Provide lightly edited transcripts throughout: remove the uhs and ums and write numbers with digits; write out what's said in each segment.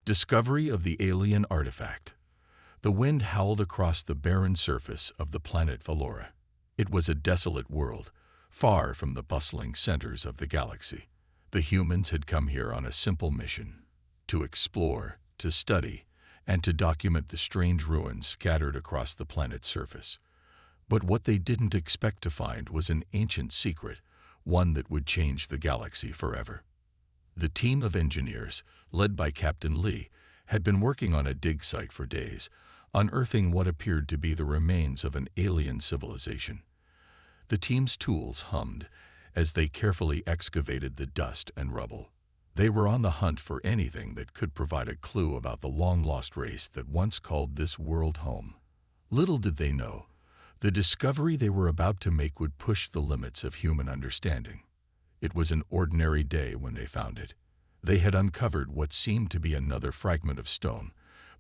Discovery of the alien artifact. The wind howled across the barren surface of the planet Valora. It was a desolate world, far from the bustling centers of the galaxy. The humans had come here on a simple mission: to explore, to study, and to document the strange ruins scattered across the planet's surface. But what they didn't expect to find was an ancient secret, one that would change the galaxy forever. The team of engineers, led by Captain Lee, had been working on a dig site for days, unearthing what appeared to be the remains of an alien civilization. The team's tools hummed as they carefully excavated the dust and rubble. They were on the hunt for anything that could provide a clue about the long-lost race that once called this world home. Little did they know, the discovery they were about to make would push the limits of human understanding. It was an ordinary day when they found it. They had uncovered what seemed to be another fragment of stone,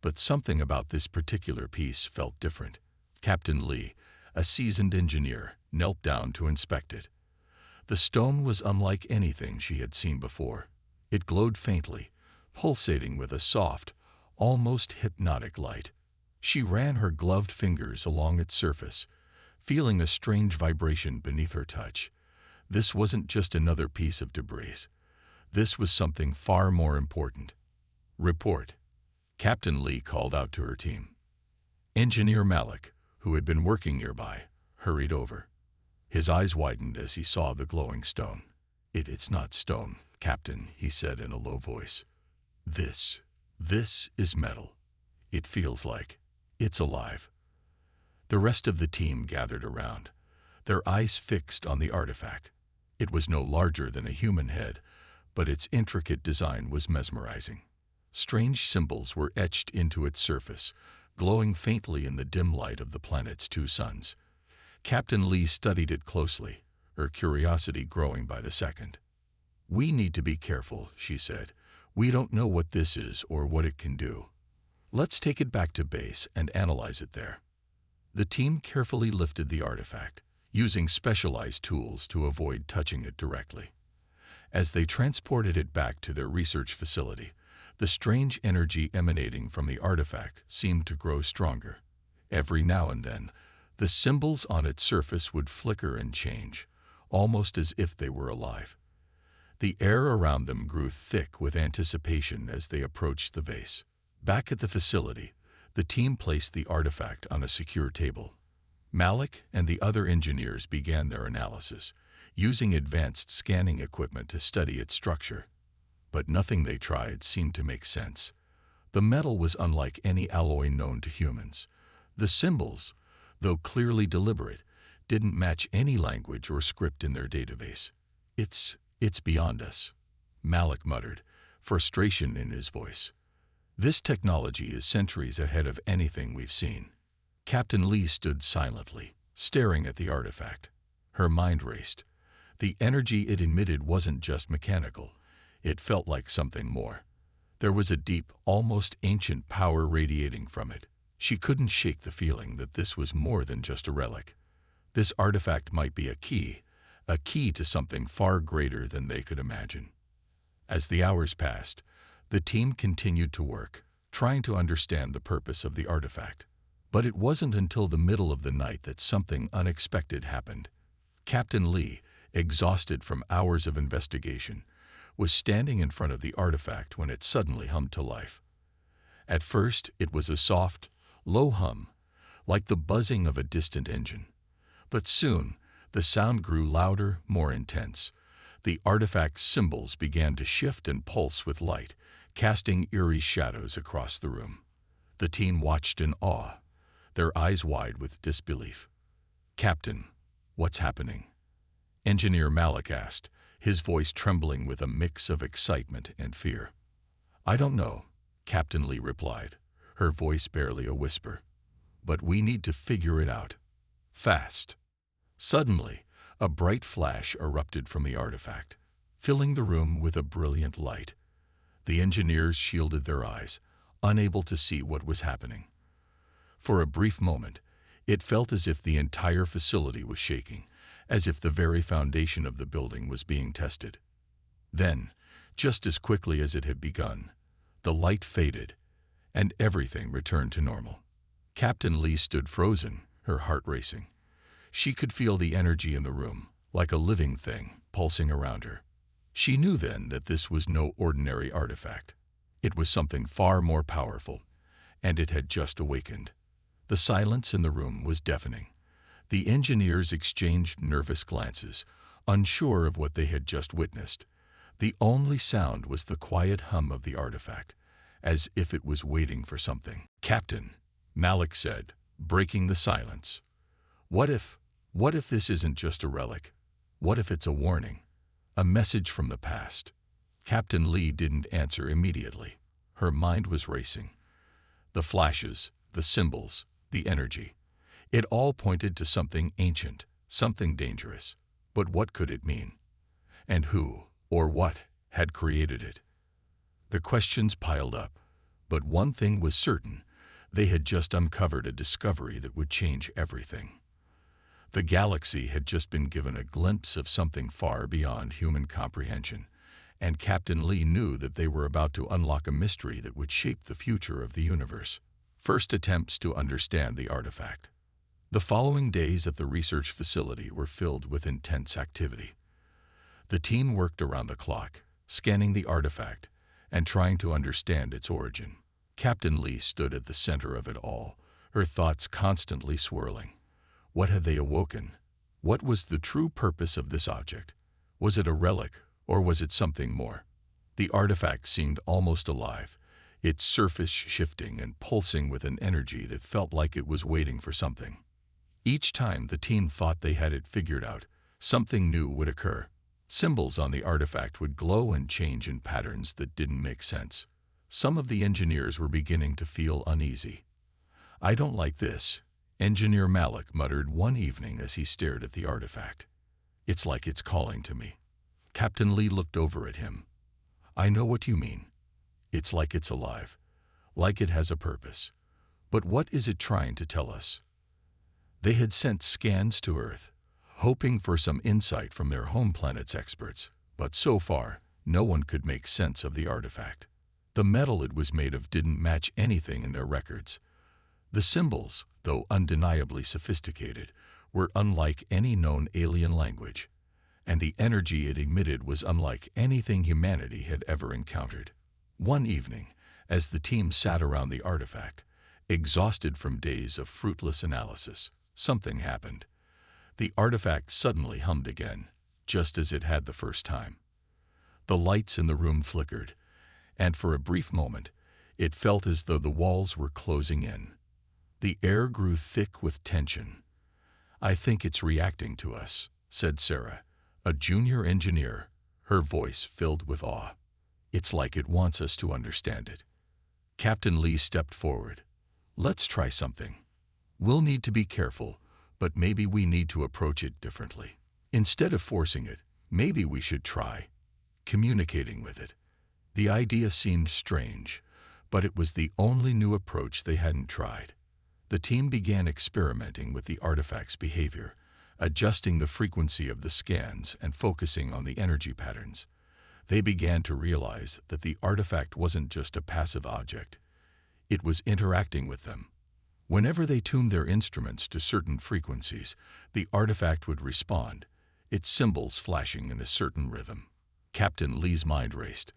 but something about this particular piece felt different. Captain Lee, a seasoned engineer, knelt down to inspect it. The stone was unlike anything she had seen before. It glowed faintly, pulsating with a soft, almost hypnotic light. She ran her gloved fingers along its surface, feeling a strange vibration beneath her touch. This wasn't just another piece of debris. This was something far more important. Report. Captain Lee called out to her team. Engineer Malik, who had been working nearby, hurried over. His eyes widened as he saw the glowing stone. It's not stone, Captain, he said in a low voice. This is metal. It feels like it's alive. The rest of the team gathered around, their eyes fixed on the artifact. It was no larger than a human head, but its intricate design was mesmerizing. Strange symbols were etched into its surface, glowing faintly in the dim light of the planet's two suns. Captain Lee studied it closely, her curiosity growing by the second. We need to be careful, she said. We don't know what this is or what it can do. Let's take it back to base and analyze it there. The team carefully lifted the artifact, using specialized tools to avoid touching it directly. As they transported it back to their research facility, the strange energy emanating from the artifact seemed to grow stronger. Every now and then, the symbols on its surface would flicker and change, almost as if they were alive. The air around them grew thick with anticipation as they approached the base. Back at the facility, the team placed the artifact on a secure table. Malik and the other engineers began their analysis, using advanced scanning equipment to study its structure. But nothing they tried seemed to make sense. The metal was unlike any alloy known to humans. The symbols, though clearly deliberate, didn't match any language or script in their database. It's beyond us, Malik muttered, frustration in his voice. This technology is centuries ahead of anything we've seen. Captain Lee stood silently, staring at the artifact. Her mind raced. The energy it emitted wasn't just mechanical. It felt like something more. There was a deep, almost ancient power radiating from it. She couldn't shake the feeling that this was more than just a relic. This artifact might be a key to something far greater than they could imagine. As the hours passed, the team continued to work, trying to understand the purpose of the artifact. But it wasn't until the middle of the night that something unexpected happened. Captain Lee, exhausted from hours of investigation, was standing in front of the artifact when it suddenly hummed to life. At first, it was a soft, low hum, like the buzzing of a distant engine. But soon, the sound grew louder, more intense. The artifact's symbols began to shift and pulse with light, casting eerie shadows across the room. The team watched in awe, their eyes wide with disbelief. Captain, what's happening? Engineer Malik asked, his voice trembling with a mix of excitement and fear. I don't know, Captain Lee replied, her voice barely a whisper. But we need to figure it out. Fast. Suddenly, a bright flash erupted from the artifact, filling the room with a brilliant light. The engineers shielded their eyes, unable to see what was happening. For a brief moment, it felt as if the entire facility was shaking, as if the very foundation of the building was being tested. Then, just as quickly as it had begun, The light faded, and everything returned to normal. Captain Lee stood frozen, her heart racing. She could feel the energy in the room, like a living thing, pulsing around her. She knew then that this was no ordinary artifact. It was something far more powerful, and it had just awakened. The silence in the room was deafening. The engineers exchanged nervous glances, unsure of what they had just witnessed. The only sound was the quiet hum of the artifact, as if it was waiting for something. "Captain," Malik said, breaking the silence. What if this isn't just a relic? What if it's a warning? A message from the past?" Captain Lee didn't answer immediately. Her mind was racing. The flashes, the symbols, the energy. It all pointed to something ancient, something dangerous. But what could it mean? And who, or what, had created it? The questions piled up, but one thing was certain: they had just uncovered a discovery that would change everything. The galaxy had just been given a glimpse of something far beyond human comprehension, and Captain Lee knew that they were about to unlock a mystery that would shape the future of the universe. First attempts to understand the artifact. The following days at the research facility were filled with intense activity. The team worked around the clock, scanning the artifact and trying to understand its origin. Captain Lee stood at the center of it all, her thoughts constantly swirling. What had they awoken? What was the true purpose of this object? Was it a relic, or was it something more? The artifact seemed almost alive, its surface shifting and pulsing with an energy that felt like it was waiting for something. Each time the team thought they had it figured out, something new would occur. Symbols on the artifact would glow and change in patterns that didn't make sense. Some of the engineers were beginning to feel uneasy. "I don't like this," Engineer Malik muttered one evening as he stared at the artifact. "It's like it's calling to me." Captain Lee looked over at him. "I know what you mean. It's like it's alive, like it has a purpose. But what is it trying to tell us?" They had sent scans to Earth, hoping for some insight from their home planet's experts, but so far, no one could make sense of the artifact. The metal it was made of didn't match anything in their records. The symbols, though undeniably sophisticated, were unlike any known alien language, and the energy it emitted was unlike anything humanity had ever encountered. One evening, as the team sat around the artifact, exhausted from days of fruitless analysis, something happened. The artifact suddenly hummed again, just as it had the first time. The lights in the room flickered, and for a brief moment, it felt as though the walls were closing in. The air grew thick with tension. "I think it's reacting to us," said Sarah, a junior engineer, her voice filled with awe. "It's like it wants us to understand it." Captain Lee stepped forward. "Let's try something. We'll need to be careful, but maybe we need to approach it differently. Instead of forcing it, maybe we should try communicating with it." The idea seemed strange, but it was the only new approach they hadn't tried. The team began experimenting with the artifact's behavior, adjusting the frequency of the scans and focusing on the energy patterns. They began to realize that the artifact wasn't just a passive object. It was interacting with them. Whenever they tuned their instruments to certain frequencies, the artifact would respond, its symbols flashing in a certain rhythm. Captain Lee's mind raced.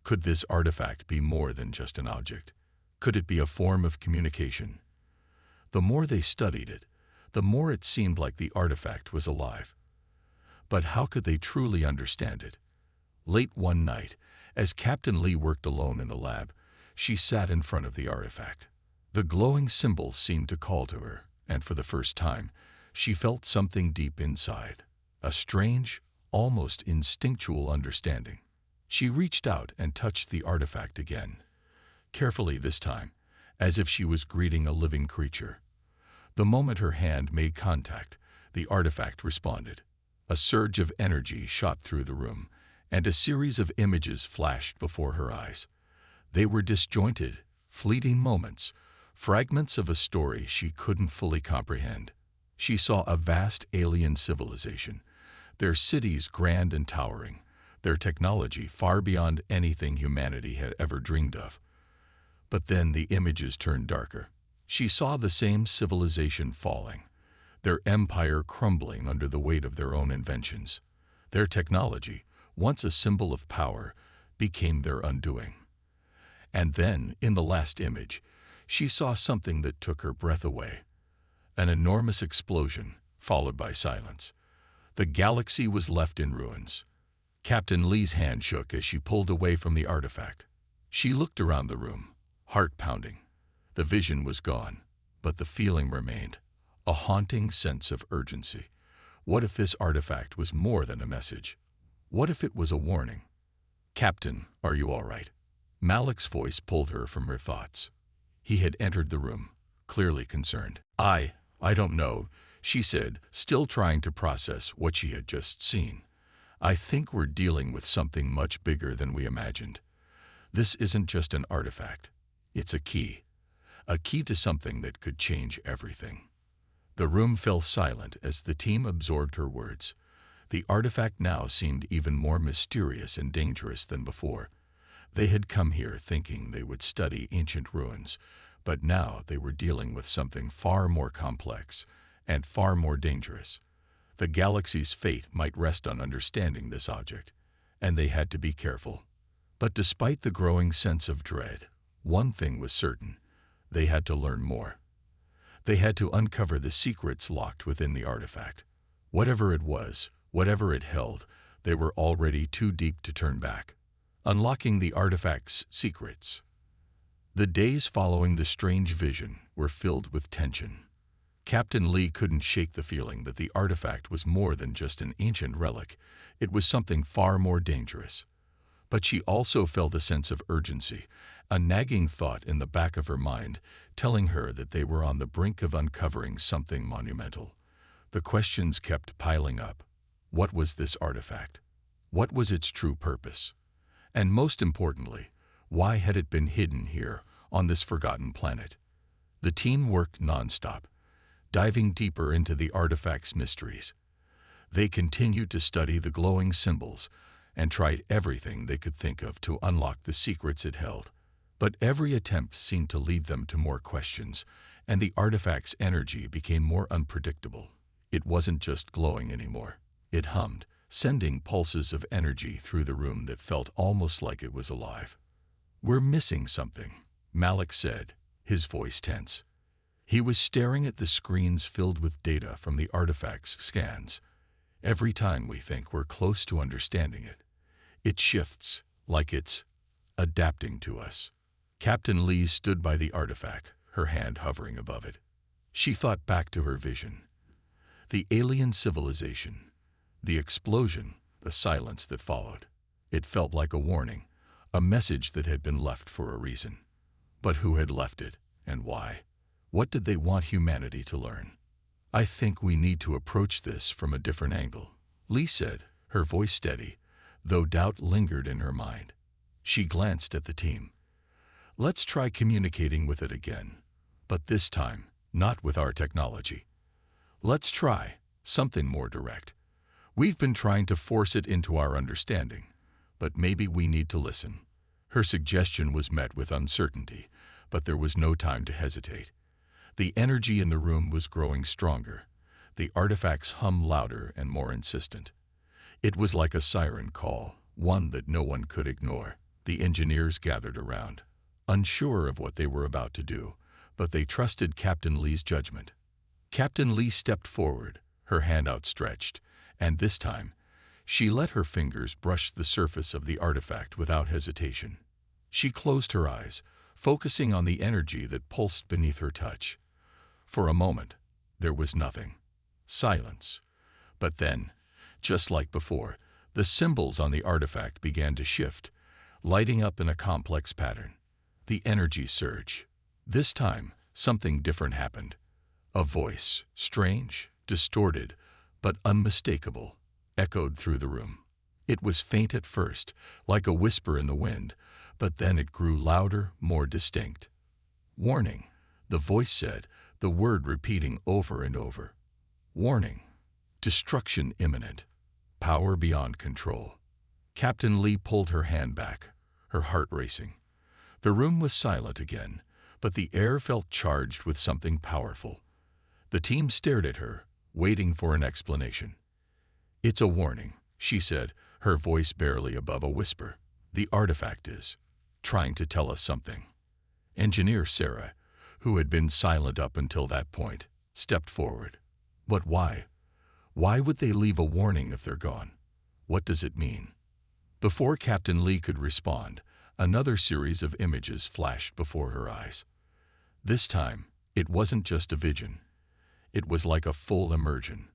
Could this artifact be more than just an object? Could it be a form of communication? The more they studied it, the more it seemed like the artifact was alive. But how could they truly understand it? Late one night, as Captain Lee worked alone in the lab, she sat in front of the artifact. The glowing symbols seemed to call to her, and for the first time, she felt something deep inside, a strange, almost instinctual understanding. She reached out and touched the artifact again, carefully this time, as if she was greeting a living creature. The moment her hand made contact, the artifact responded. A surge of energy shot through the room, and a series of images flashed before her eyes. They were disjointed, fleeting moments, fragments of a story she couldn't fully comprehend. She saw a vast alien civilization, their cities grand and towering, their technology far beyond anything humanity had ever dreamed of. But then the images turned darker. She saw the same civilization falling, their empire crumbling under the weight of their own inventions. Their technology, once a symbol of power, became their undoing. And then, in the last image, she saw something that took her breath away. An enormous explosion, followed by silence. The galaxy was left in ruins. Captain Lee's hand shook as she pulled away from the artifact. She looked around the room, heart pounding. The vision was gone, but the feeling remained. A haunting sense of urgency. What if this artifact was more than a message? What if it was a warning? "Captain, are you all right?" Malik's voice pulled her from her thoughts. He had entered the room, clearly concerned. I don't know," she said, still trying to process what she had just seen. "I think we're dealing with something much bigger than we imagined. This isn't just an artifact. It's a key to something that could change everything." The room fell silent as the team absorbed her words. The artifact now seemed even more mysterious and dangerous than before. They had come here thinking they would study ancient ruins, but now they were dealing with something far more complex and far more dangerous. The galaxy's fate might rest on understanding this object, and they had to be careful. But despite the growing sense of dread, one thing was certain: they had to learn more. They had to uncover the secrets locked within the artifact. Whatever it was, whatever it held, they were already too deep to turn back. Unlocking the artifact's secrets. The days following the strange vision were filled with tension. Captain Lee couldn't shake the feeling that the artifact was more than just an ancient relic. It was something far more dangerous. But she also felt a sense of urgency, a nagging thought in the back of her mind, telling her that they were on the brink of uncovering something monumental. The questions kept piling up. What was this artifact? What was its true purpose? And most importantly, why had it been hidden here, on this forgotten planet? The team worked nonstop, diving deeper into the artifact's mysteries. They continued to study the glowing symbols and tried everything they could think of to unlock the secrets it held. But every attempt seemed to lead them to more questions, and the artifact's energy became more unpredictable. It wasn't just glowing anymore. It hummed, sending pulses of energy through the room that felt almost like it was alive. "We're missing something," Malik said, his voice tense. He was staring at the screens filled with data from the artifact's scans. "Every time we think we're close to understanding it, it shifts, like it's adapting to us." Captain Lee stood by the artifact, her hand hovering above it. She thought back to her vision. The alien civilization, the explosion, the silence that followed. It felt like a warning, a message that had been left for a reason. But who had left it, and why? What did they want humanity to learn? "I think we need to approach this from a different angle," Lee said, her voice steady, though doubt lingered in her mind. She glanced at the team. "Let's try communicating with it again, but this time, not with our technology. Let's try something more direct. We've been trying to force it into our understanding, but maybe we need to listen." Her suggestion was met with uncertainty, but there was no time to hesitate. The energy in the room was growing stronger, the artifact's hum louder and more insistent. It was like a siren call, one that no one could ignore. The engineers gathered around, unsure of what they were about to do, but they trusted Captain Lee's judgment. Captain Lee stepped forward, her hand outstretched, and this time, she let her fingers brush the surface of the artifact without hesitation. She closed her eyes, focusing on the energy that pulsed beneath her touch. For a moment, there was nothing. Silence. But then, just like before, the symbols on the artifact began to shift, lighting up in a complex pattern. The energy surged. This time, something different happened. A voice, strange, distorted, but unmistakable, echoed through the room. It was faint at first, like a whisper in the wind, but then it grew louder, more distinct. "Warning," the voice said, the word repeating over and over. "Warning. Destruction imminent. Power beyond control." Captain Lee pulled her hand back, her heart racing. The room was silent again, but the air felt charged with something powerful. The team stared at her, waiting for an explanation. "It's a warning," she said, her voice barely above a whisper. "The artifact is trying to tell us something." Engineer Sarah, who had been silent up until that point, stepped forward. "But why? Why would they leave a warning if they're gone? What does it mean?" Before Captain Lee could respond, another series of images flashed before her eyes. This time, it wasn't just a vision. It was like a full immersion.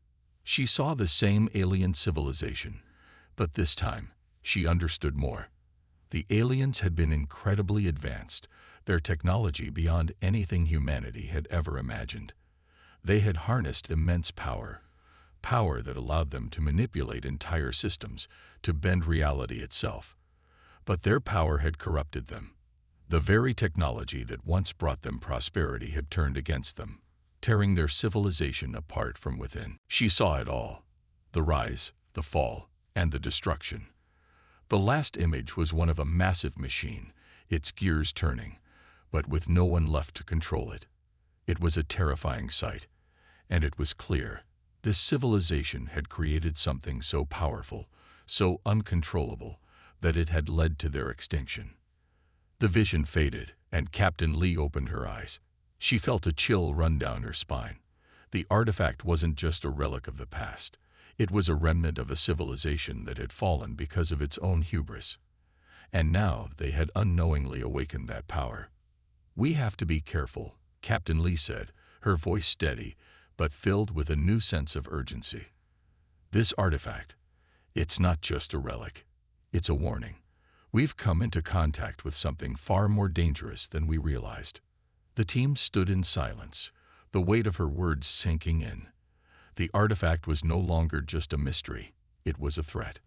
She saw the same alien civilization, but this time, she understood more. The aliens had been incredibly advanced, their technology beyond anything humanity had ever imagined. They had harnessed immense power that allowed them to manipulate entire systems, to bend reality itself. But their power had corrupted them. The very technology that once brought them prosperity had turned against them, tearing their civilization apart from within. She saw it all: the rise, the fall, and the destruction. The last image was one of a massive machine, its gears turning, but with no one left to control it. It was a terrifying sight, and it was clear this civilization had created something so powerful, so uncontrollable, that it had led to their extinction. The vision faded, and Captain Lee opened her eyes. She felt a chill run down her spine. The artifact wasn't just a relic of the past. It was a remnant of a civilization that had fallen because of its own hubris. And now they had unknowingly awakened that power. "We have to be careful," Captain Lee said, her voice steady, but filled with a new sense of urgency. "This artifact, it's not just a relic. It's a warning. We've come into contact with something far more dangerous than we realized." The team stood in silence, the weight of her words sinking in. The artifact was no longer just a mystery. It was a threat.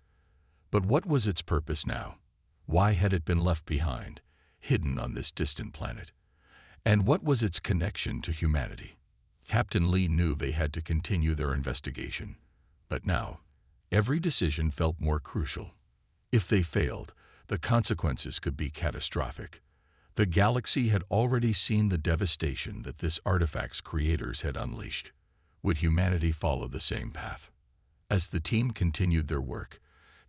But what was its purpose now? Why had it been left behind, hidden on this distant planet? And what was its connection to humanity? Captain Lee knew they had to continue their investigation. But now, every decision felt more crucial. If they failed, the consequences could be catastrophic. The galaxy had already seen the devastation that this artifact's creators had unleashed. Would humanity follow the same path? As the team continued their work,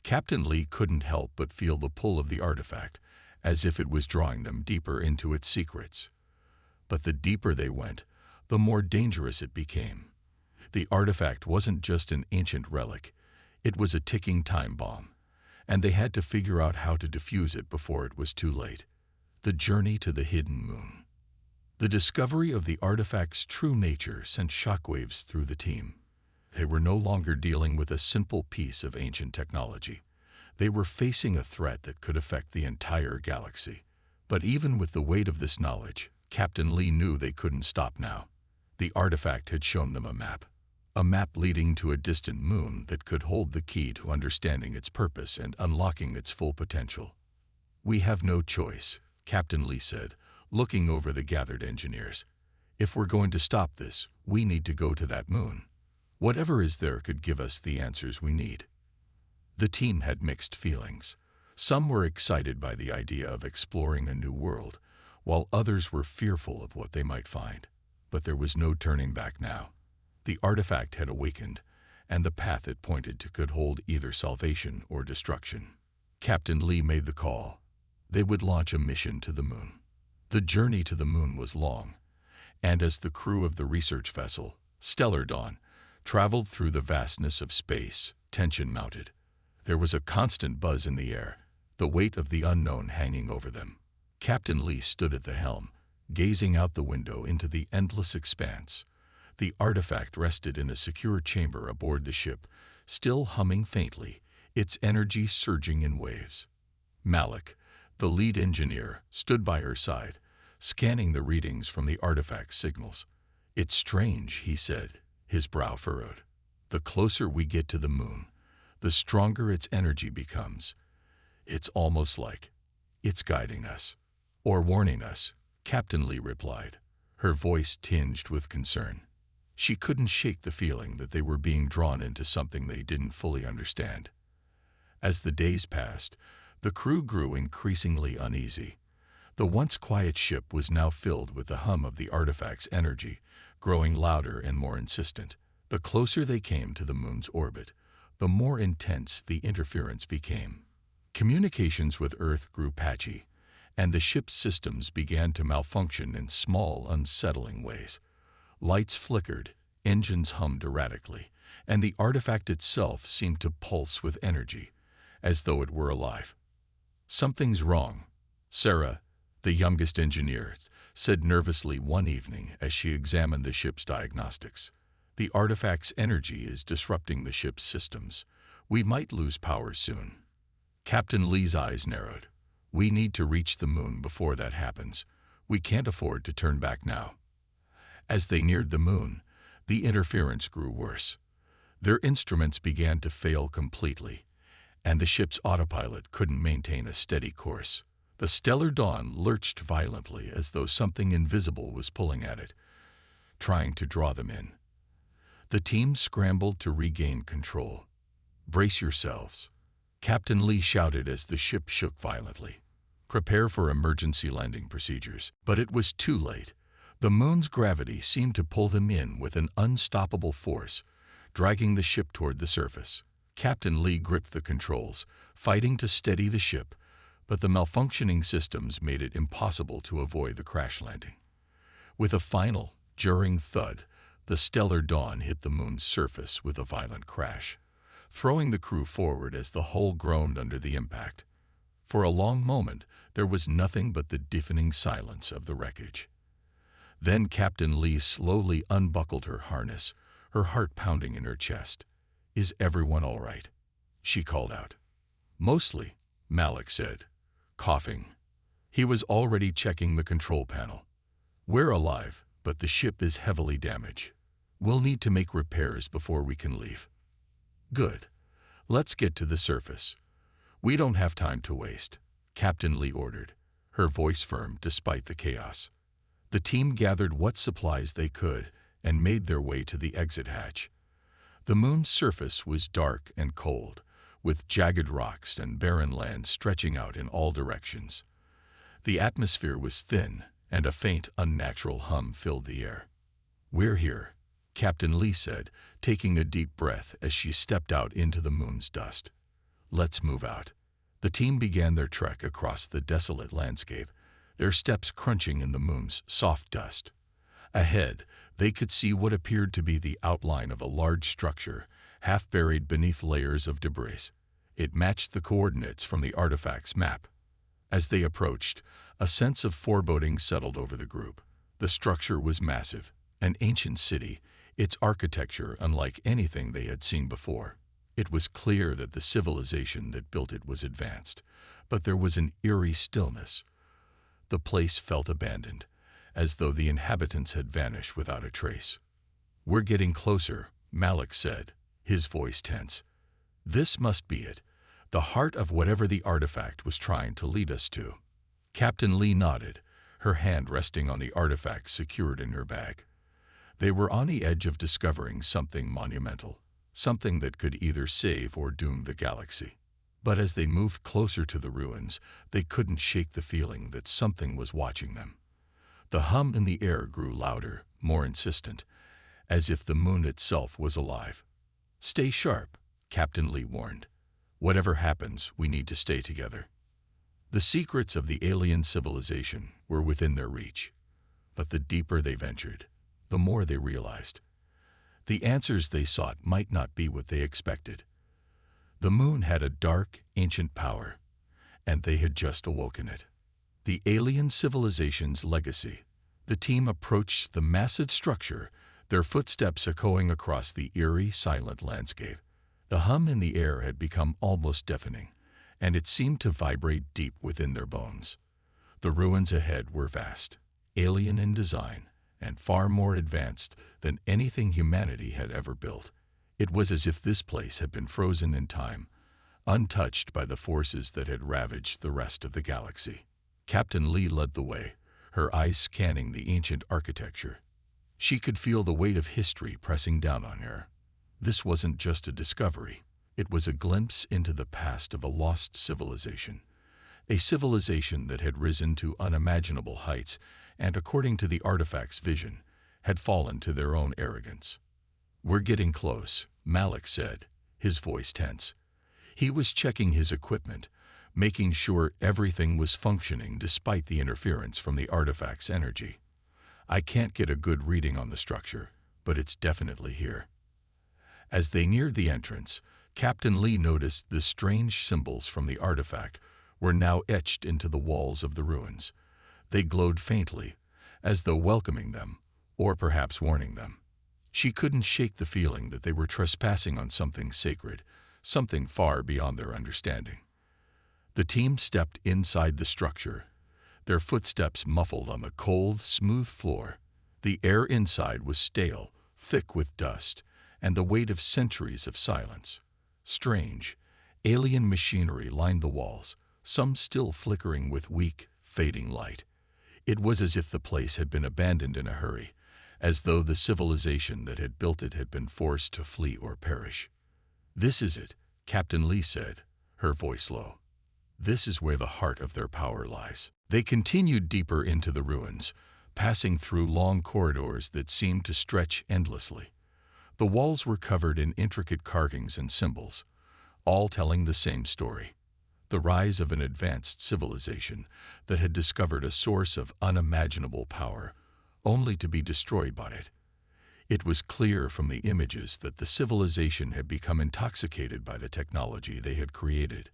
Captain Lee couldn't help but feel the pull of the artifact, as if it was drawing them deeper into its secrets. But the deeper they went, the more dangerous it became. The artifact wasn't just an ancient relic. It was a ticking time bomb, and they had to figure out how to defuse it before it was too late. The journey to the hidden moon. The discovery of the artifact's true nature sent shockwaves through the team. They were no longer dealing with a simple piece of ancient technology. They were facing a threat that could affect the entire galaxy. But even with the weight of this knowledge, Captain Lee knew they couldn't stop now. The artifact had shown them a map leading to a distant moon that could hold the key to understanding its purpose and unlocking its full potential. "We have no choice," Captain Lee said, looking over the gathered engineers. "If we're going to stop this, we need to go to that moon. Whatever is there could give us the answers we need." The team had mixed feelings. Some were excited by the idea of exploring a new world, while others were fearful of what they might find. But there was no turning back now. The artifact had awakened, and the path it pointed to could hold either salvation or destruction. Captain Lee made the call. They would launch a mission to the moon. The journey to the moon was long, and as the crew of the research vessel, Stellar Dawn, traveled through the vastness of space, tension mounted. There was a constant buzz in the air, the weight of the unknown hanging over them. Captain Lee stood at the helm, gazing out the window into the endless expanse. The artifact rested in a secure chamber aboard the ship, still humming faintly, its energy surging in waves. Malik, the lead engineer, stood by her side, scanning the readings from the artifact's signals. "It's strange," he said, his brow furrowed. "The closer we get to the moon, the stronger its energy becomes. It's almost like it's guiding us, or warning us," Captain Lee replied, her voice tinged with concern. She couldn't shake the feeling that they were being drawn into something they didn't fully understand. As the days passed, the crew grew increasingly uneasy. The once quiet ship was now filled with the hum of the artifact's energy, growing louder and more insistent. The closer they came to the moon's orbit, the more intense the interference became. Communications with Earth grew patchy, and the ship's systems began to malfunction in small, unsettling ways. Lights flickered, engines hummed erratically, and the artifact itself seemed to pulse with energy, as though it were alive. "Something's wrong," Sarah, the youngest engineer, said nervously one evening as she examined the ship's diagnostics. "The artifact's energy is disrupting the ship's systems. We might lose power soon." Captain Lee's eyes narrowed. "We need to reach the moon before that happens. We can't afford to turn back now." As they neared the moon, the interference grew worse. Their instruments began to fail completely, and the ship's autopilot couldn't maintain a steady course. The stellar dawn lurched violently as though something invisible was pulling at it, trying to draw them in. The team scrambled to regain control. "Brace yourselves," Captain Lee shouted as the ship shook violently. "Prepare for emergency landing procedures." But it was too late. The moon's gravity seemed to pull them in with an unstoppable force, dragging the ship toward the surface. Captain Lee gripped the controls, fighting to steady the ship, but the malfunctioning systems made it impossible to avoid the crash landing. With a final, jarring thud, the stellar dawn hit the moon's surface with a violent crash, throwing the crew forward as the hull groaned under the impact. For a long moment, there was nothing but the deafening silence of the wreckage. Then Captain Lee slowly unbuckled her harness, her heart pounding in her chest. "Is everyone all right?" she called out. "Mostly," Malik said, coughing. He was already checking the control panel. "We're alive, but the ship is heavily damaged. We'll need to make repairs before we can leave." "Good. Let's get to the surface. We don't have time to waste," Captain Lee ordered, her voice firm despite the chaos. The team gathered what supplies they could and made their way to the exit hatch. The moon's surface was dark and cold, with jagged rocks and barren land stretching out in all directions. The atmosphere was thin, and a faint, unnatural hum filled the air. "We're here," Captain Lee said, taking a deep breath as she stepped out into the moon's dust. "Let's move out." The team began their trek across the desolate landscape, their steps crunching in the moon's soft dust. Ahead, they could see what appeared to be the outline of a large structure, half buried beneath layers of debris. It matched the coordinates from the artifact's map. As they approached, a sense of foreboding settled over the group. The structure was massive, an ancient city, its architecture unlike anything they had seen before. It was clear that the civilization that built it was advanced, but there was an eerie stillness. The place felt abandoned, as though the inhabitants had vanished without a trace. "We're getting closer," Malik said, his voice tense. "This must be it, the heart of whatever the artifact was trying to lead us to." Captain Lee nodded, her hand resting on the artifact secured in her bag. They were on the edge of discovering something monumental, something that could either save or doom the galaxy. But as they moved closer to the ruins, they couldn't shake the feeling that something was watching them. The hum in the air grew louder, more insistent, as if the moon itself was alive. "Stay sharp," Captain Lee warned. "Whatever happens, we need to stay together." The secrets of the alien civilization were within their reach, but the deeper they ventured, the more they realized. The answers they sought might not be what they expected. The moon had a dark, ancient power, and they had just awoken it. The alien civilization's legacy. The team approached the massive structure, their footsteps echoing across the eerie, silent landscape. The hum in the air had become almost deafening, and it seemed to vibrate deep within their bones. The ruins ahead were vast, alien in design, and far more advanced than anything humanity had ever built. It was as if this place had been frozen in time, untouched by the forces that had ravaged the rest of the galaxy. Captain Lee led the way, her eyes scanning the ancient architecture. She could feel the weight of history pressing down on her. This wasn't just a discovery. It was a glimpse into the past of a lost civilization, a civilization that had risen to unimaginable heights and, according to the artifact's vision, had fallen to their own arrogance. "We're getting close," Malik said, his voice tense. He was checking his equipment, making sure everything was functioning despite the interference from the artifact's energy. "I can't get a good reading on the structure, but it's definitely here." As they neared the entrance, Captain Lee noticed the strange symbols from the artifact were now etched into the walls of the ruins. They glowed faintly, as though welcoming them, or perhaps warning them. She couldn't shake the feeling that they were trespassing on something sacred, something far beyond their understanding. The team stepped inside the structure, their footsteps muffled on the cold, smooth floor. The air inside was stale, thick with dust, and the weight of centuries of silence. Strange, alien machinery lined the walls, some still flickering with weak, fading light. It was as if the place had been abandoned in a hurry, as though the civilization that had built it had been forced to flee or perish. "This is it," Captain Lee said, her voice low. "This is where the heart of their power lies." They continued deeper into the ruins, passing through long corridors that seemed to stretch endlessly. The walls were covered in intricate carvings and symbols, all telling the same story: the rise of an advanced civilization that had discovered a source of unimaginable power, only to be destroyed by it. It was clear from the images that the civilization had become intoxicated by the technology they had created.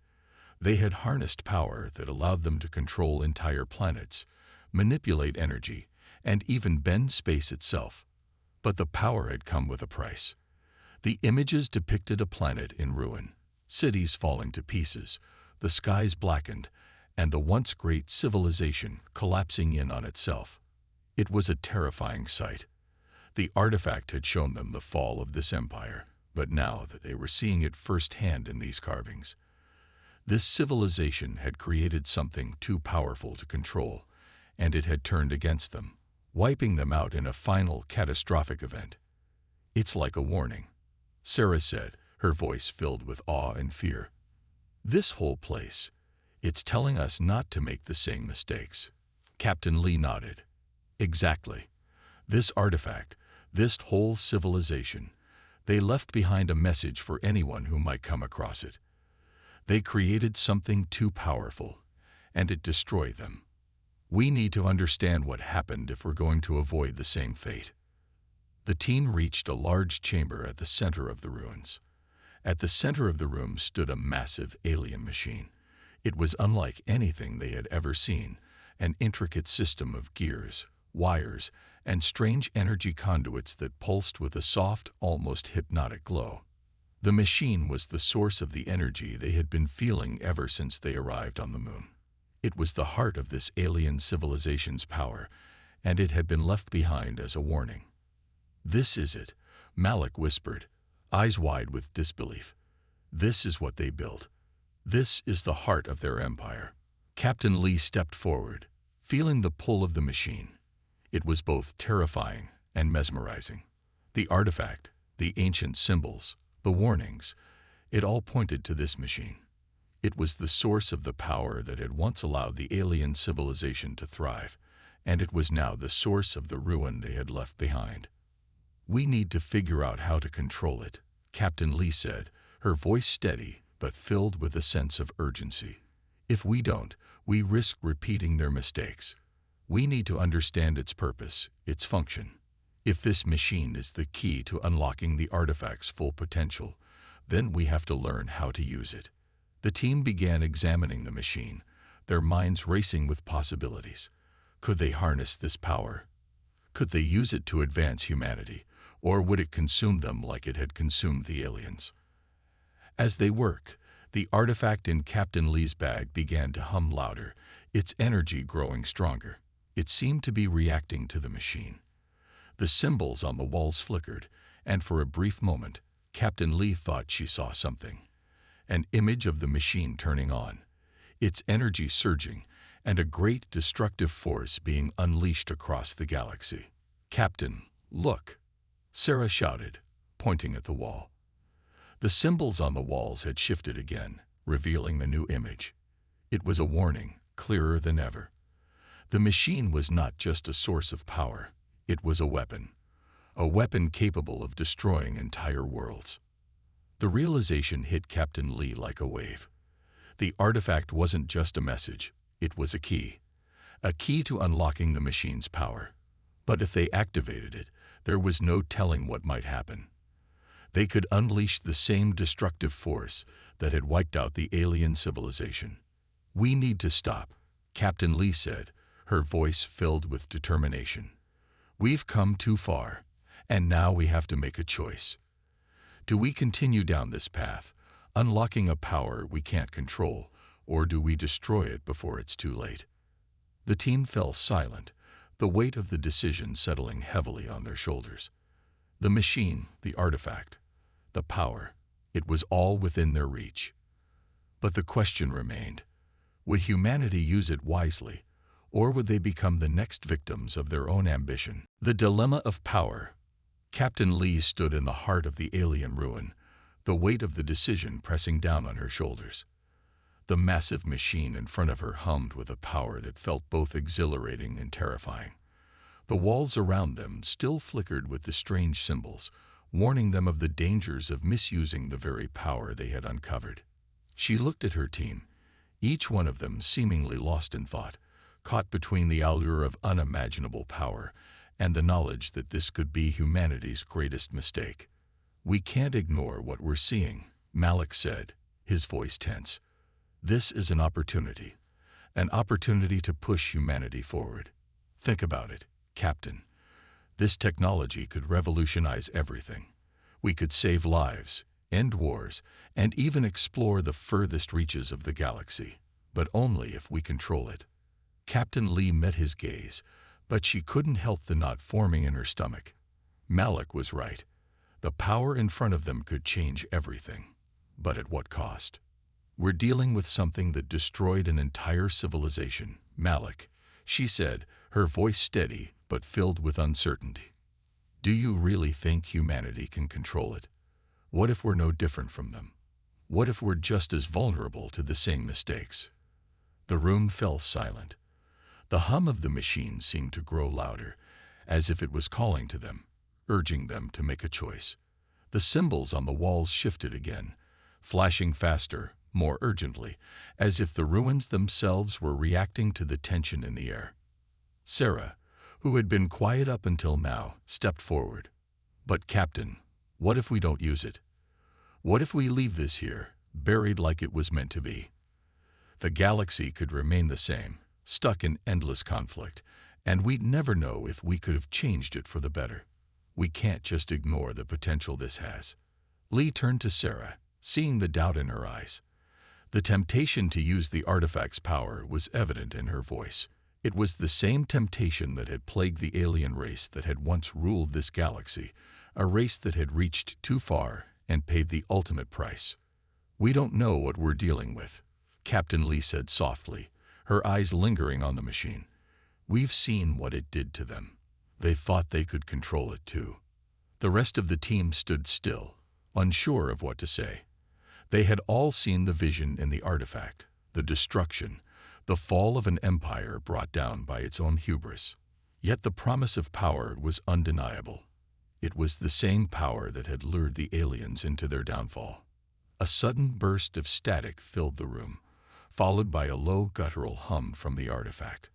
They had harnessed power that allowed them to control entire planets, manipulate energy, and even bend space itself. But the power had come with a price. The images depicted a planet in ruin, cities falling to pieces, the skies blackened, and the once great civilization collapsing in on itself. It was a terrifying sight. The artifact had shown them the fall of this empire, but now that they were seeing it firsthand in these carvings, this civilization had created something too powerful to control, and it had turned against them, wiping them out in a final catastrophic event. "It's like a warning," Sarah said, her voice filled with awe and fear. "This whole place, it's telling us not to make the same mistakes." Captain Lee nodded. "Exactly. This artifact, this whole civilization, they left behind a message for anyone who might come across it. They created something too powerful, and it destroyed them. We need to understand what happened if we're going to avoid the same fate." The team reached a large chamber at the center of the ruins. At the center of the room stood a massive alien machine. It was unlike anything they had ever seen, an intricate system of gears, wires, and strange energy conduits that pulsed with a soft, almost hypnotic glow. The machine was the source of the energy they had been feeling ever since they arrived on the moon. It was the heart of this alien civilization's power, and it had been left behind as a warning. "This is it," Malik whispered, eyes wide with disbelief. "This is what they built. This is the heart of their empire." Captain Lee stepped forward, feeling the pull of the machine. It was both terrifying and mesmerizing. The artifact, the ancient symbols, the warnings, it all pointed to this machine. It was the source of the power that had once allowed the alien civilization to thrive, and it was now the source of the ruin they had left behind. "We need to figure out how to control it," Captain Lee said, her voice steady but filled with a sense of urgency. "If we don't, we risk repeating their mistakes. We need to understand its purpose, its function. If this machine is the key to unlocking the artifact's full potential, then we have to learn how to use it." The team began examining the machine, their minds racing with possibilities. Could they harness this power? Could they use it to advance humanity, or would it consume them like it had consumed the aliens? As they worked, the artifact in Captain Lee's bag began to hum louder, its energy growing stronger. It seemed to be reacting to the machine. The symbols on the walls flickered, and for a brief moment, Captain Lee thought she saw something. An image of the machine turning on, its energy surging, and a great destructive force being unleashed across the galaxy. "Captain, look!" Sarah shouted, pointing at the wall. The symbols on the walls had shifted again, revealing the new image. It was a warning, clearer than ever. The machine was not just a source of power, it was a weapon capable of destroying entire worlds. The realization hit Captain Lee like a wave. The artifact wasn't just a message, it was a key to unlocking the machine's power. But if they activated it, there was no telling what might happen. They could unleash the same destructive force that had wiped out the alien civilization. "We need to stop," Captain Lee said, her voice filled with determination. "We've come too far, and now we have to make a choice. Do we continue down this path, unlocking a power we can't control, or do we destroy it before it's too late?" The team fell silent, the weight of the decision settling heavily on their shoulders. The machine, the artifact, the power, it was all within their reach. But the question remained, would humanity use it wisely, or would they become the next victims of their own ambition? The dilemma of power. Captain Lee stood in the heart of the alien ruin, the weight of the decision pressing down on her shoulders. The massive machine in front of her hummed with a power that felt both exhilarating and terrifying. The walls around them still flickered with the strange symbols, warning them of the dangers of misusing the very power they had uncovered. She looked at her team, each one of them seemingly lost in thought, caught between the allure of unimaginable power and the knowledge that this could be humanity's greatest mistake. "We can't ignore what we're seeing," Malik said, his voice tense. "This is an opportunity to push humanity forward. Think about it, Captain. This technology could revolutionize everything. We could save lives, end wars, and even explore the furthest reaches of the galaxy, but only if we control it." Captain Lee met his gaze, but she couldn't help the knot forming in her stomach. Malik was right. The power in front of them could change everything. But at what cost? "We're dealing with something that destroyed an entire civilization, Malik," she said, her voice steady but filled with uncertainty. "Do you really think humanity can control it? What if we're no different from them? What if we're just as vulnerable to the same mistakes?" The room fell silent. The hum of the machine seemed to grow louder, as if it was calling to them, urging them to make a choice. The symbols on the walls shifted again, flashing faster, more urgently, as if the ruins themselves were reacting to the tension in the air. Sarah, who had been quiet up until now, stepped forward. "But Captain, what if we don't use it? What if we leave this here, buried like it was meant to be? The galaxy could remain the same, stuck in endless conflict, and we'd never know if we could have changed it for the better. We can't just ignore the potential this has." Lee turned to Sarah, seeing the doubt in her eyes. The temptation to use the artifact's power was evident in her voice. It was the same temptation that had plagued the alien race that had once ruled this galaxy, a race that had reached too far and paid the ultimate price. "We don't know what we're dealing with," Captain Lee said softly, her eyes lingering on the machine. "We've seen what it did to them. They thought they could control it too." The rest of the team stood still, unsure of what to say. They had all seen the vision in the artifact, the destruction, the fall of an empire brought down by its own hubris. Yet the promise of power was undeniable. It was the same power that had lured the aliens into their downfall. A sudden burst of static filled the room, followed by a low guttural hum from the artifact.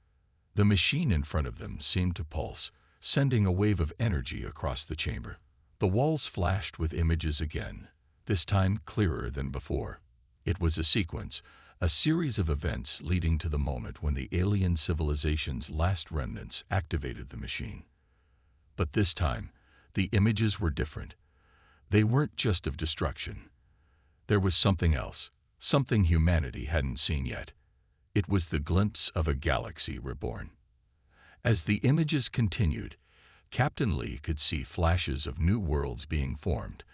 The machine in front of them seemed to pulse, sending a wave of energy across the chamber. The walls flashed with images again, this time clearer than before. It was a sequence, a series of events leading to the moment when the alien civilization's last remnants activated the machine. But this time, the images were different. They weren't just of destruction. There was something else, something humanity hadn't seen yet. It was the glimpse of a galaxy reborn. As the images continued, Captain Lee could see flashes of new worlds being formed,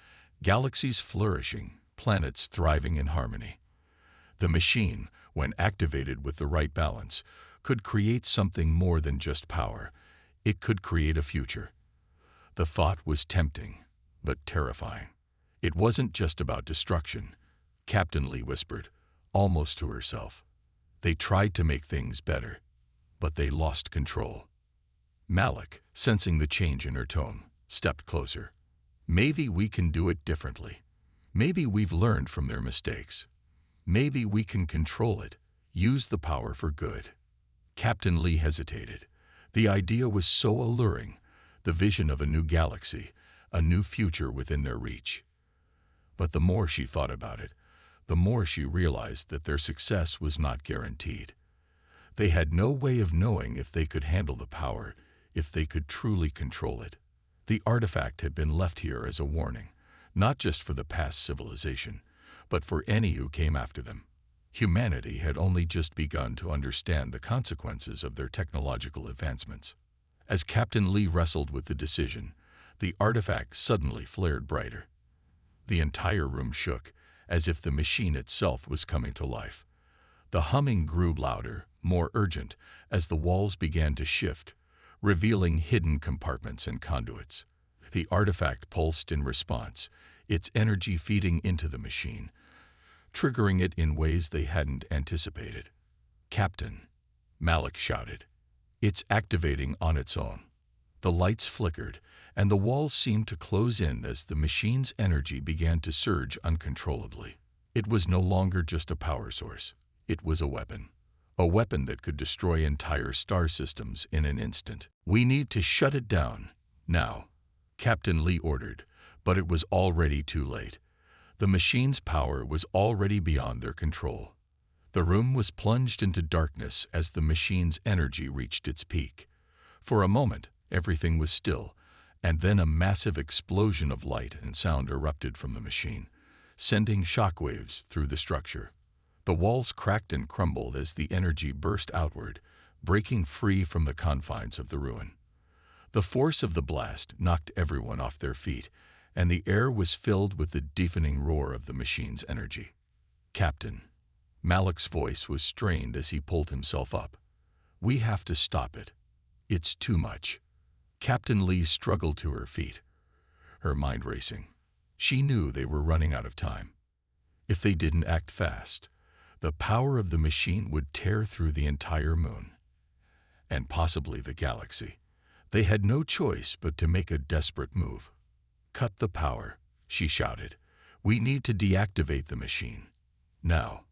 galaxies flourishing, planets thriving in harmony. The machine, when activated with the right balance, could create something more than just power. It could create a future. The thought was tempting, but terrifying. It wasn't just about destruction, Captain Lee whispered, almost to herself. They tried to make things better, but they lost control. Malik, sensing the change in her tone, stepped closer. Maybe we can do it differently. Maybe we've learned from their mistakes. Maybe we can control it, use the power for good. Captain Lee hesitated. The idea was so alluring, the vision of a new galaxy, a new future within their reach. But the more she thought about it, the more she realized that their success was not guaranteed. They had no way of knowing if they could handle the power, if they could truly control it. The artifact had been left here as a warning, not just for the past civilization, but for any who came after them. Humanity had only just begun to understand the consequences of their technological advancements. As Captain Lee wrestled with the decision, the artifact suddenly flared brighter. The entire room shook, as if the machine itself was coming to life. The humming grew louder, more urgent, as the walls began to shift, revealing hidden compartments and conduits. The artifact pulsed in response, its energy feeding into the machine, triggering it in ways they hadn't anticipated. "Captain," Malik shouted. "It's activating on its own." The lights flickered, and the walls seemed to close in as the machine's energy began to surge uncontrollably. It was no longer just a power source. It was a weapon that could destroy entire star systems in an instant. "We need to shut it down, now," Captain Lee ordered, but it was already too late. The machine's power was already beyond their control. The room was plunged into darkness as the machine's energy reached its peak. For a moment, everything was still, and then a massive explosion of light and sound erupted from the machine, sending shockwaves through the structure. The walls cracked and crumbled as the energy burst outward, breaking free from the confines of the ruin. The force of the blast knocked everyone off their feet, and the air was filled with the deafening roar of the machine's energy. "Captain," Malik's voice was strained as he pulled himself up. "We have to stop it. It's too much." Captain Lee struggled to her feet, her mind racing. She knew they were running out of time. If they didn't act fast, the power of the machine would tear through the entire moon, and possibly the galaxy. They had no choice but to make a desperate move. "Cut the power," she shouted. "We need to deactivate the machine. Now."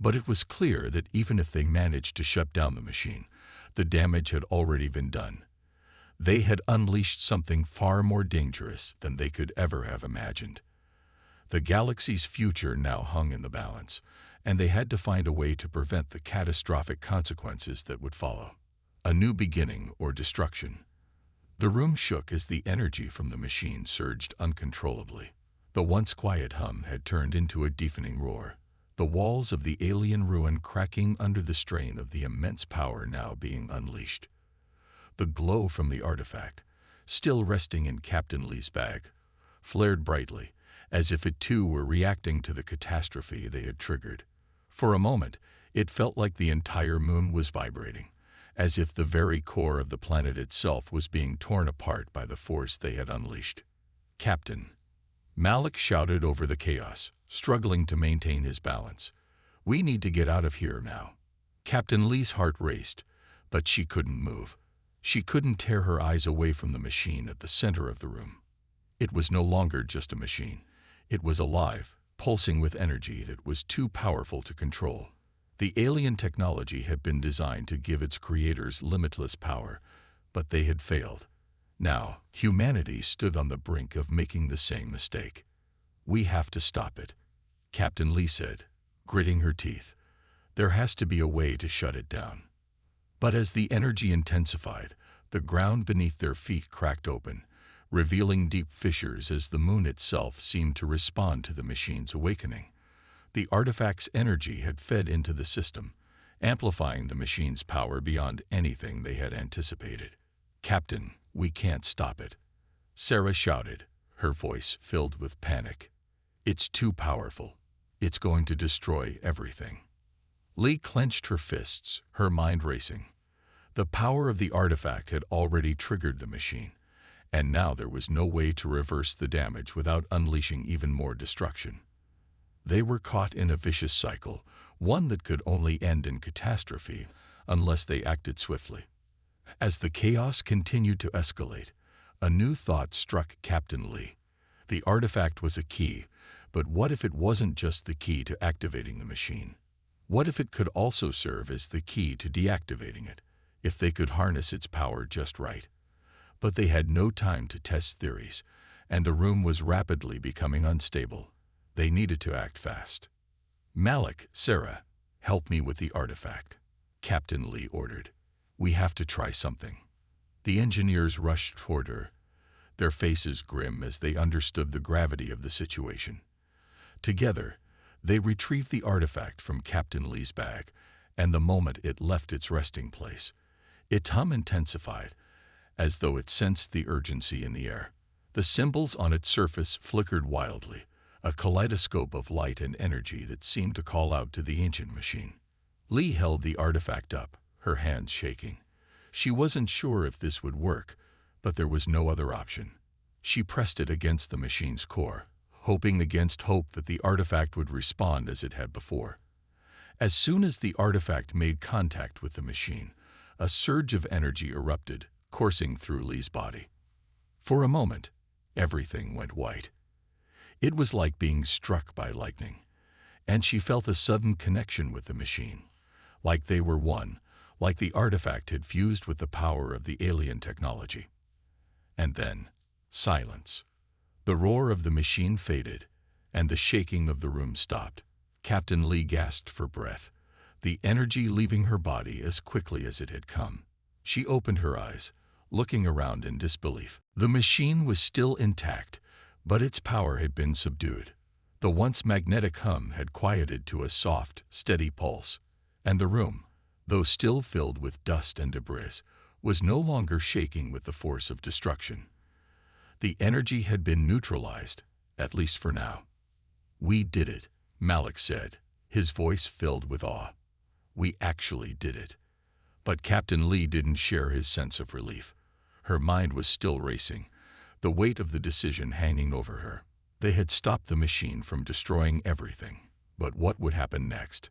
But it was clear that even if they managed to shut down the machine, the damage had already been done. They had unleashed something far more dangerous than they could ever have imagined. The galaxy's future now hung in the balance, and they had to find a way to prevent the catastrophic consequences that would follow. A new beginning or destruction. The room shook as the energy from the machine surged uncontrollably. The once quiet hum had turned into a deafening roar, the walls of the alien ruin cracking under the strain of the immense power now being unleashed. The glow from the artifact, still resting in Captain Lee's bag, flared brightly, as if it too were reacting to the catastrophe they had triggered. For a moment, it felt like the entire moon was vibrating, as if the very core of the planet itself was being torn apart by the force they had unleashed. "Captain," Malik shouted over the chaos, struggling to maintain his balance. "We need to get out of here now." Captain Lee's heart raced, but she couldn't move. She couldn't tear her eyes away from the machine at the center of the room. It was no longer just a machine. It was alive, pulsing with energy that was too powerful to control. The alien technology had been designed to give its creators limitless power, but they had failed. Now, humanity stood on the brink of making the same mistake. "We have to stop it," Captain Lee said, gritting her teeth. "There has to be a way to shut it down." But as the energy intensified, the ground beneath their feet cracked open, revealing deep fissures as the moon itself seemed to respond to the machine's awakening. The artifact's energy had fed into the system, amplifying the machine's power beyond anything they had anticipated. "Captain, we can't stop it," Sarah shouted, her voice filled with panic. "It's too powerful. It's going to destroy everything." Lee clenched her fists, her mind racing. The power of the artifact had already triggered the machine, and now there was no way to reverse the damage without unleashing even more destruction. They were caught in a vicious cycle, one that could only end in catastrophe unless they acted swiftly. As the chaos continued to escalate, a new thought struck Captain Lee. The artifact was a key, but what if it wasn't just the key to activating the machine? What if it could also serve as the key to deactivating it, if they could harness its power just right? But they had no time to test theories, and the room was rapidly becoming unstable. They needed to act fast. "Malik, Sarah, help me with the artifact," Captain Lee ordered. "We have to try something." The engineers rushed toward her, their faces grim as they understood the gravity of the situation. Together, they retrieved the artifact from Captain Lee's bag, and the moment it left its resting place, its hum intensified, as though it sensed the urgency in the air. The symbols on its surface flickered wildly, a kaleidoscope of light and energy that seemed to call out to the ancient machine. Lee held the artifact up, her hands shaking. She wasn't sure if this would work, but there was no other option. She pressed it against the machine's core, hoping against hope that the artifact would respond as it had before. As soon as the artifact made contact with the machine, a surge of energy erupted, coursing through Lee's body. For a moment, everything went white. It was like being struck by lightning, and she felt a sudden connection with the machine, like they were one, like the artifact had fused with the power of the alien technology. And then, silence. The roar of the machine faded, and the shaking of the room stopped. Captain Lee gasped for breath, the energy leaving her body as quickly as it had come. She opened her eyes, looking around in disbelief. The machine was still intact, but its power had been subdued. The once magnetic hum had quieted to a soft, steady pulse, and the room, though still filled with dust and debris, was no longer shaking with the force of destruction. The energy had been neutralized, at least for now. "We did it," Malik said, his voice filled with awe. "We actually did it." But Captain Lee didn't share his sense of relief. Her mind was still racing, the weight of the decision hanging over her. They had stopped the machine from destroying everything, but what would happen next?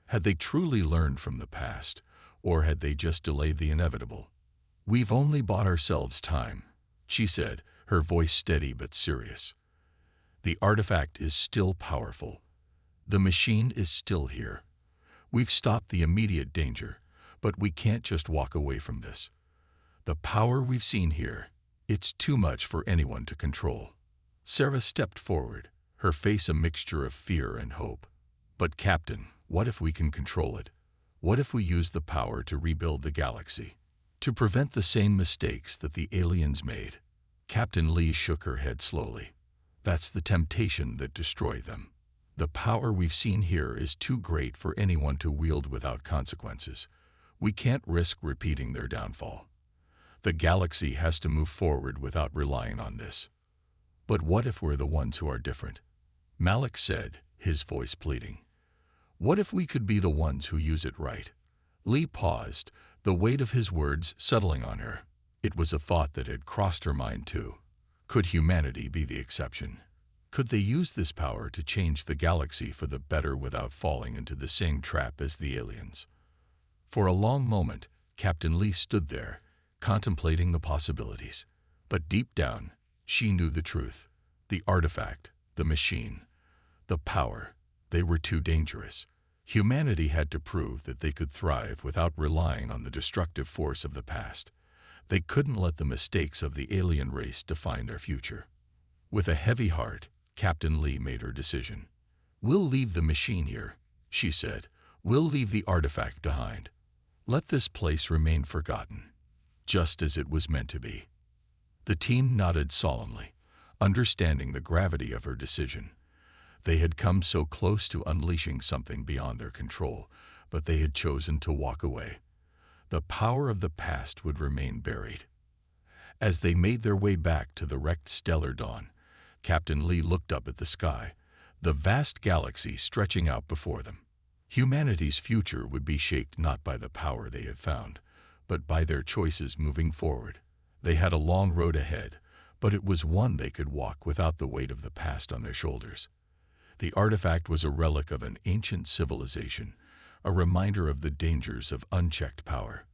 Had they truly learned from the past, or had they just delayed the inevitable? "We've only bought ourselves time," she said, her voice steady but serious. "The artifact is still powerful. The machine is still here. We've stopped the immediate danger, but we can't just walk away from this. The power we've seen here, it's too much for anyone to control." Sarah stepped forward, her face a mixture of fear and hope. "But Captain, what if we can control it? What if we use the power to rebuild the galaxy? To prevent the same mistakes that the aliens made?" Captain Lee shook her head slowly. "That's the temptation that destroyed them. The power we've seen here is too great for anyone to wield without consequences. We can't risk repeating their downfall. The galaxy has to move forward without relying on this." "But what if we're the ones who are different?" Malik said, his voice pleading. "What if we could be the ones who use it right?" Lee paused, the weight of his words settling on her. It was a thought that had crossed her mind too. Could humanity be the exception? Could they use this power to change the galaxy for the better without falling into the same trap as the aliens? For a long moment, Captain Lee stood there, contemplating the possibilities. But deep down, she knew the truth. The artifact, the machine, the power, they were too dangerous. Humanity had to prove that they could thrive without relying on the destructive force of the past. They couldn't let the mistakes of the alien race define their future. With a heavy heart, Captain Lee made her decision. "We'll leave the machine here," she said. "We'll leave the artifact behind. Let this place remain forgotten, just as it was meant to be." The team nodded solemnly, understanding the gravity of her decision. They had come so close to unleashing something beyond their control, but they had chosen to walk away. The power of the past would remain buried. As they made their way back to the wrecked stellar dawn, Captain Lee looked up at the sky, the vast galaxy stretching out before them. Humanity's future would be shaped not by the power they had found, but by their choices moving forward. They had a long road ahead, but it was one they could walk without the weight of the past on their shoulders. The artifact was a relic of an ancient civilization, a reminder of the dangers of unchecked power.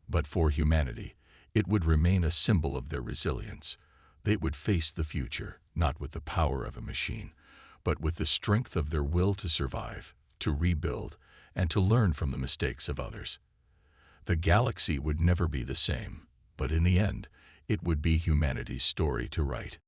But for humanity, it would remain a symbol of their resilience. They would face the future, not with the power of a machine, but with the strength of their will to survive, to rebuild, and to learn from the mistakes of others. The galaxy would never be the same, but in the end, it would be humanity's story to write.